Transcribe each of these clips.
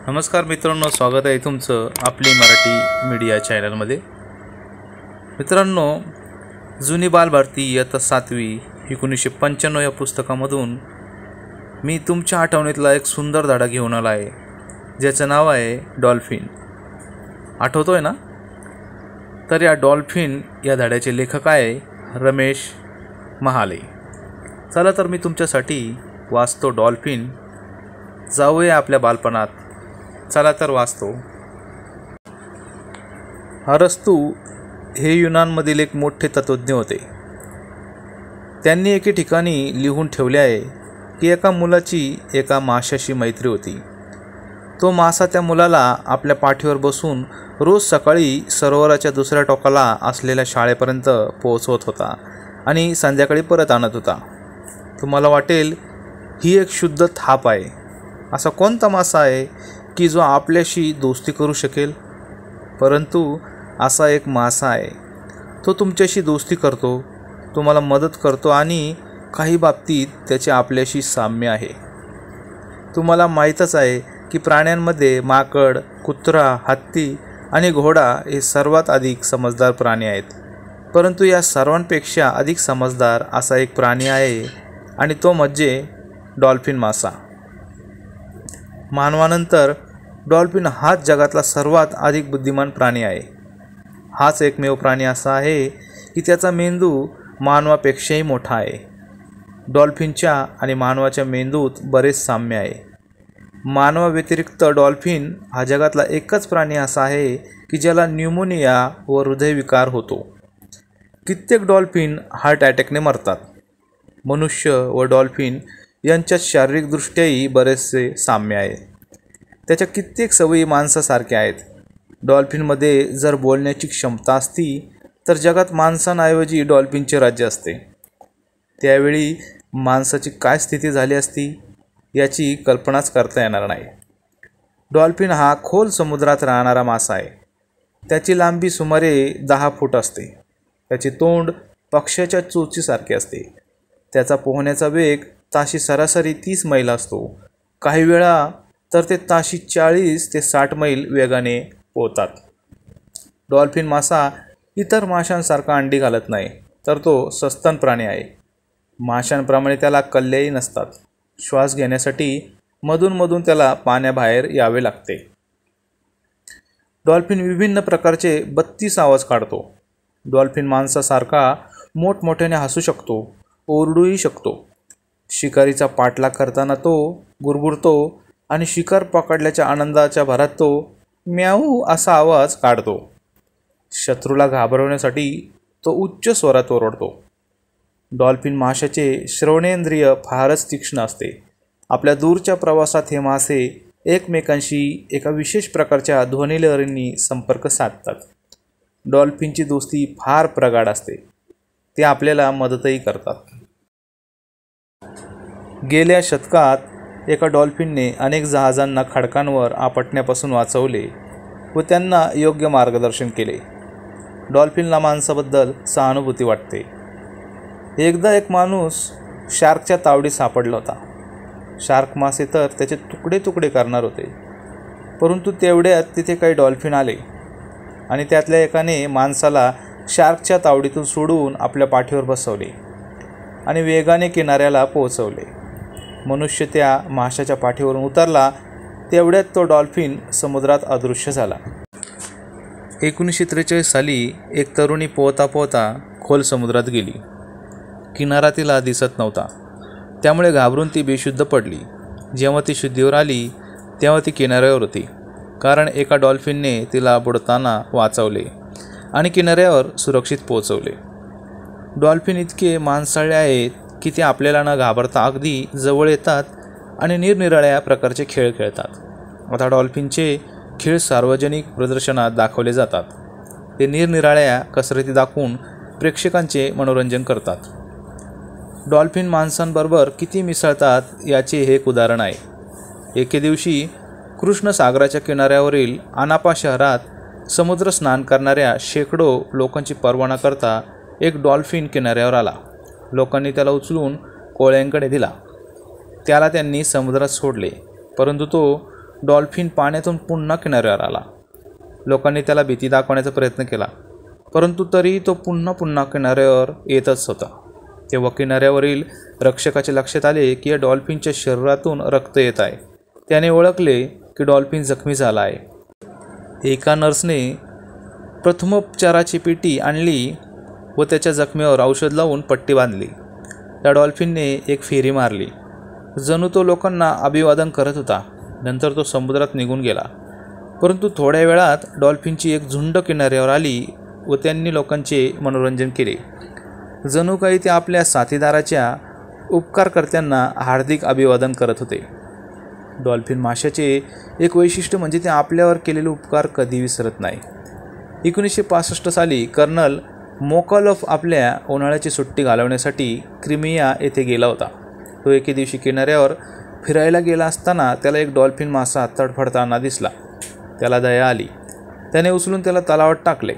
नमस्कार मित्रांनो, स्वागत आहे तुमचं आपली मराठी मीडिया चॅनलमध्ये। मित्रांनो, जुनी बालभारती इयत्ता 7वी 1995 या पुस्तकामधून मी तुमच्या आठवणीतला एक सुंदर धडा घेऊन आला आहे, ज्याचं नाव आहे डॉल्फिन। आठवतोय ना? तर या डॉल्फिन या धड्याचे लेखक आहे रमेश महाले। चला तर मी तुमच्यासाठी वाचतो डॉल्फिन। जाऊया आपल्या बालपणात। चला तर वाचतो। अरस्तू हे युनानमधील एक मोठे तत्त्वज्ञ होते। त्यांनी एके ठिकाणी लिहून ठेवले आहे की एका मुलाची एका माशाशी मैत्री होती। तो मासा त्या मुलाला आपल्या पाठीवर बसून रोज सकाळी सरोवराच्या दुसऱ्या टोकाला असलेल्या शाळेपर्यंत पोहोचवत होता आणि संध्याकाळी परत आणत होता। तुम्हाला वाटेल ही एक शुद्ध थाप आहे। असा कोणता मासा आहे की जो आपल्याशी दोस्ती करू शकेल? परंतु असा एक मासा आहे, तो तुमच्याशी दोस्ती करतो, तुम्हाला मदत करतो आणि काही बाबतीत त्याचे आपल्याशी साम्य आहे। तुम्हाला माहीतच आहे की प्राण्यांमध्ये माकड, कुत्रा, हत्ती आणि घोडा हे सर्वात अधिक समजदार प्राणी आहेत। परंतु या सर्वांपेक्षा अधिक समजदार असा एक प्राणी आहे आणि तो म्हणजे डॉल्फिन मासा। मानवानंतर डॉल्फिन हाच जगातला सर्वात अधिक बुद्धिमान प्राणी आहे। हाच एकमेव प्राणी असा आहे की त्याचा मेंदू मानवापेक्षाही मोठा आहे। डॉल्फिनच्या आणि मानवाच्या मेंदूत बरेच साम्य आहे। मानवाव्यतिरिक्त डॉल्फिन हा जगातला एकच प्राणी असा आहे की ज्याला न्यूमोनिया व हृदयविकार होतो। कित्येक डॉल्फिन हार्ट अटॅकने मरतात। मनुष्य व डॉल्फिन यांच्यात शारीरिकदृष्ट्याही बरेचसे साम्य आहे। त्याच्या कित्येक सवयी माणसासारख्या आहेत। डॉल्फिनमध्ये जर बोलण्याची क्षमता असती तर जगात माणसांऐवजी डॉल्फिनचे राज्य असते। त्यावेळी माणसाची काय स्थिती झाली असती याची कल्पनाच करता येणार नाही। डॉल्फिन हा खोल समुद्रात राहणारा मासा आहे। त्याची लांबी सुमारे 10 फूट असते। त्याचे तोंड पक्ष्याच्या चोचीसारखे असते। त्याचा पोहण्याचा वेग ताशी सरासरी 30 मैल असतो। काही वेळा तर ते ताशी 40 ते 60 मैल वेगाने पोहतात। डॉल्फिन मासा इतर माशांसारखा अंडी घालत नाही, तर तो सस्तन प्राणी आहे। माशांप्रमाणे त्याला कल्लेही नसतात। श्वास घेण्यासाठी मधूनमधून त्याला पाण्याबाहेर यावे लागते। डॉल्फिन विभिन्न प्रकारचे 32 आवाज काढतो। डॉल्फिन माणसासारखा मोठमोठ्याने हसू शकतो, ओरडूही शकतो। शिकारीचा पाठलाग करताना तो गुरगुरतो आणि शिकार पकडल्याच्या आनंदाच्या भरात तो म्याऊ असा आवाज काढतो। शत्रूला घाबरवण्यासाठी तो उच्च स्वरात ओरडतो। डॉल्फिन माशाचे श्रवणेंद्रिय फारच तीक्ष्ण असते। आपल्या दूरच्या प्रवासात हे मासे एकमेकांशी एका विशेष प्रकारच्या ध्वनिलहरींनी संपर्क साधतात। डॉल्फिनची दोस्ती फार प्रगाढ असते। ते आपल्याला मदतही करतात। गेल्या शतकात एका डॉल्फिनने अनेक जहाजांना खडकांवर आपटण्यापासून वाचवले व त्यांना योग्य मार्गदर्शन केले। डॉल्फिनला माणसाबद्दल सहानुभूती वाटते। एकदा एक माणूस शार्कच्या तावडीत सापडला होता। शार्क मासे तर त्याचे तुकडे तुकडे करणार होते, परंतु तेवढ्यात तिथे काही डॉल्फिन आले आणि त्यातल्या एकाने माणसाला शार्कच्या तावडीतून सोडून आपल्या पाठीवर बसवले आणि वेगाने किनाऱ्याला पोहोचवले। मनुष्य त्या माशाच्या पाठीवरून उतरला, तेवढ्यात तो डॉल्फिन समुद्रात अदृश्य झाला। 1943 साली एक तरुणी पोहता पोहता खोल समुद्रात गेली। किनारा तिला दिसत नव्हता, त्यामुळे घाबरून ती बेशुद्ध पडली। जेव्हा ती शुद्धीवर आली तेव्हा ती किनाऱ्यावर होती, कारण एका डॉल्फिनने तिला बुडताना वाचवले आणि किनाऱ्यावर सुरक्षित पोहोचवले। डॉल्फिन इतके मांसाळे आहेत की ते आपल्याला न घाबरता अगदी जवळ येतात आणि निरनिराळ्या प्रकारचे खेळ खेळतात। आता डॉल्फिनचे खेळ सार्वजनिक प्रदर्शनात दाखवले जातात। ते निरनिराळ्या कसरती दाखवून प्रेक्षकांचे मनोरंजन करतात। डॉल्फिन माणसांबरोबर किती मिसळतात याचे हे एक उदाहरण आहे। एके दिवशी कृष्ण सागराच्या किनाऱ्यावरील अनापा शहरात समुद्र स्नान करणाऱ्या शेकडो लोकांची पर्वा न करता एक डॉल्फिन किनाऱ्यावर आला। लोकांनी त्याला उचलून कोळ्यांकडे दिला। त्याला त्यांनी समुद्रात सोडले, परंतु तो डॉल्फिन पाण्यातून पुन्हा किनाऱ्यावर आला. लोकांनी त्याला भीती दाखवण्याचा प्रयत्न केला, परंतु तरीही तो पुन्हा किनाऱ्यावर येतच होता. तेव्हा किनाऱ्यावरील रक्षकाचे लक्षात आले की या डॉल्फिनच्या शरीरातून रक्त येत आहे. त्याने ओळखले की डॉल्फिन जखमी झाला आहे. एका नर्सने प्रथमोपचाराची पेटी आणली व त्याच्या जखमेवर औषध लावून पट्टी बांधली. त्या डॉल्फिनने एक फेरी मारली. जणू तो लोकांना अभिवादन करत होता. नंतर तो समुद्रात निघून गेला. परंतु थोड्या वेळात डॉल्फिनची एक झुंड किनाऱ्यावर आली व त्यांनी लोकांचे मनोरंजन केले. जणू काही ते आपल्या साथीदाराच्या उपकारकर्त्यांना हार्दिक अभिवादन करत होते. डॉल्फिन माशाचे एक वैशिष्ट्य म्हणजे ते आपल्यावर केलेले उपकार कधी विसरत नाही. 1965 साली कर्नल मोकॉलॉफ आपल्या उन्हाळ्याची सुट्टी घालवण्यासाठी क्रिमिया येथे गेला होता. तो एके दिवशी किनाऱ्यावर फिरायला गेला असताना त्याला एक डॉल्फिन मासा तडफडताना दिसला. त्याला दया आली. त्याने उचलून त्याला तलावात टाकले.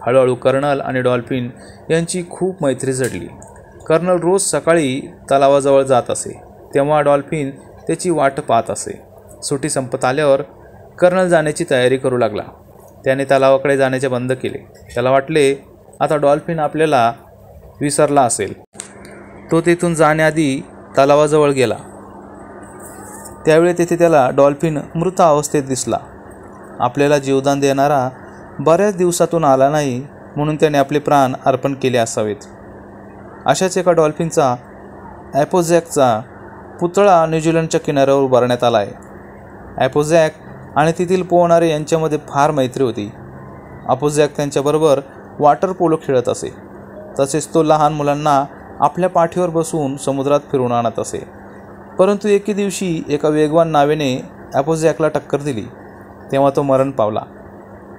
हळूहळू कर्नल आणि डॉल्फिन यांची खूप मैत्री जडली. कर्नल रोज सकाळी तलावाजवळ जात असे, तेव्हा डॉल्फिन त्याची वाट पाहत असे. सुट्टी संपत आल्यावर कर्नल जाण्याची तयारी करू लागला. त्याने तलावाकडे जाण्याचे बंद केले. त्याला वाटले आता डॉल्फिन आपल्याला विसरला असेल. तो तेथून जाण्याआधी तलावाजवळ गेला. त्यावेळी तेथे त्याला डॉल्फिन मृत अवस्थेत दिसला. आपल्याला जीवदान देणारा बऱ्याच दिवसातून आला नाही, म्हणून त्याने आपले प्राण अर्पण केले असावेत. अशाच एका डॉल्फिनचा ॲपोझॅकचा पुतळा न्यूझीलंडच्या किनाऱ्यावर उभारण्यात आला आहे. ॲपोझॅक आणि तेथील पोहणारे यांच्यामध्ये फार मैत्री होती. ॲपोझॅक त्यांच्याबरोबर वॉटर पोलो खेळत असे. तसेच तो लहान मुलांना आपल्या पाठीवर बसवून समुद्रात फिरवून आणत असे. परंतु एके दिवशी एका वेगवान नावेने ॲपोझॅकला टक्कर दिली, तेव्हा तो मरण पावला.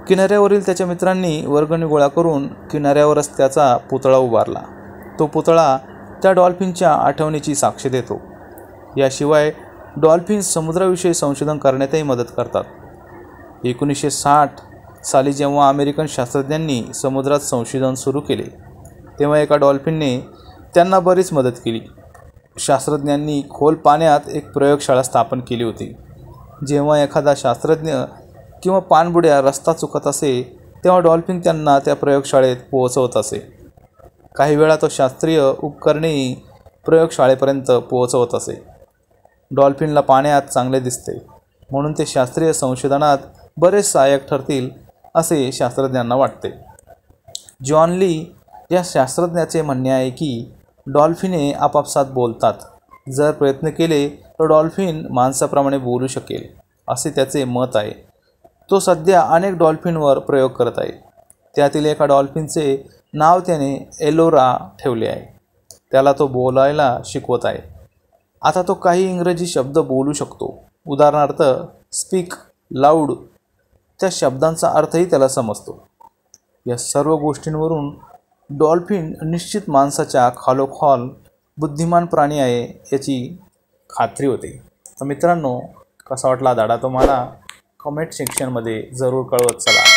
किनाऱ्यावरील त्याच्या मित्रांनी वर्गणी गोळा करून किनाऱ्यावरच त्याचा पुतळा उभारला. तो पुतळा त्या डॉल्फिनच्या आठवणीची साक्ष देतो. याशिवाय डॉल्फिन्स समुद्राविषयी संशोधन करण्यातही मदत करतात. 1960 साली जेव्हा अमेरिकन शास्त्रज्ञांनी समुद्रात संशोधन सुरू केले, तेव्हा एका डॉल्फिनने त्यांना बरीच मदत केली. शास्त्रज्ञांनी खोल पाण्यात एक प्रयोगशाळा स्थापन केली होती. जेव्हा एखादा शास्त्रज्ञ किंवा पाणबुड्या रस्ता चुकत असे, तेव्हा डॉल्फिन त्यांना त्या प्रयोगशाळेत पोहोचवत असे. काही वेळा तो शास्त्रीय उपकरणेही प्रयोगशाळेपर्यंत पोहोचवत असे. डॉल्फिनला पाण्यात चांगले दिसते, म्हणून ते शास्त्रीय संशोधनात बरेच सहाय्यक ठरतील असे शास्त्रज्ञांना वाटते. जॉन ली या शास्त्रज्ञाचे म्हणणे आहे की डॉल्फिने आपापसात बोलतात. जर प्रयत्न केले तर डॉल्फिन माणसाप्रमाणे बोलू शकेल, असे त्याचे मत आहे. तो सध्या अनेक डॉल्फिनवर प्रयोग करत आहे. त्यातील एका डॉल्फिनचे नाव त्याने एलोरा ठेवले आहे. त्याला तो बोलायला शिकवत आहे. आता तो काही इंग्रजी शब्द बोलू शकतो. उदाहरणार्थ स्पीक लाऊड, त्या शब्दांचा अर्थही त्याला समजतो. या सर्व गोष्टींवरून डॉल्फिन निश्चित माणसाच्या खालोखाल बुद्धिमान प्राणी आहे याची खात्री होते. तर मित्रांनो, कसा वाटला धडा तुम्हाला कमेंट सेक्शनमध्ये जरूर कळवत चला.